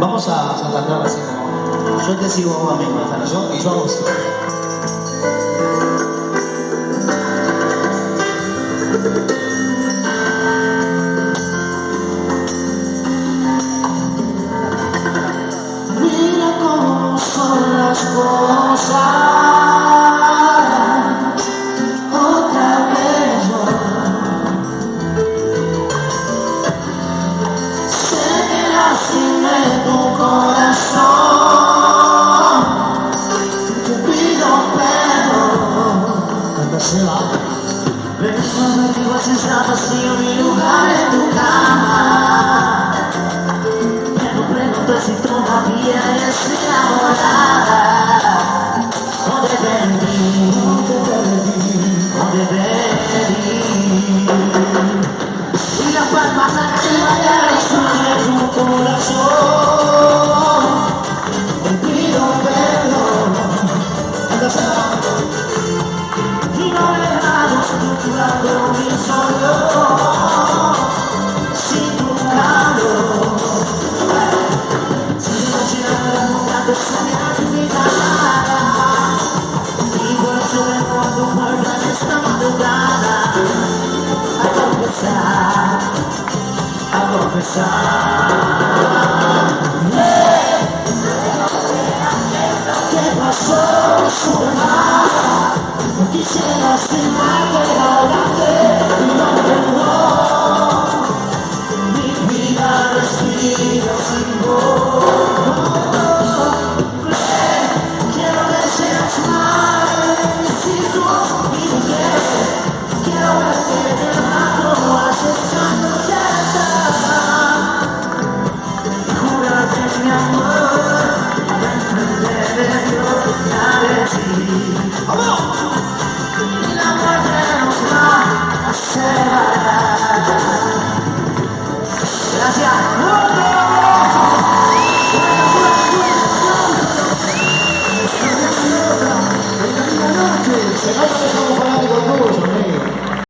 Vamos a cantar así como yo te sigo, amigo, esta noche. Y vamos. Mira cómo son las cosas. Otra vez sé que lastimé tu corazón. Te pido perdón. Cuando se va, recuerda que igual si está vacío mi lugar en tu cama. Si todavía eres enamorada o de perdí, o de perdí. Y las palmas arriba ya resuena tu corazón. Te pido perdón. Y no he dejado estructurado mi solo sin tu calor. Soñar mi cara y por eso vengo a tu puerta en esta madrugada a confesar, a confesar. ¿Qué pasó? Sube más. No quise lastimarte, ahora que no tengo mi vida respira sin vos. Mi amor, dentro de Dios,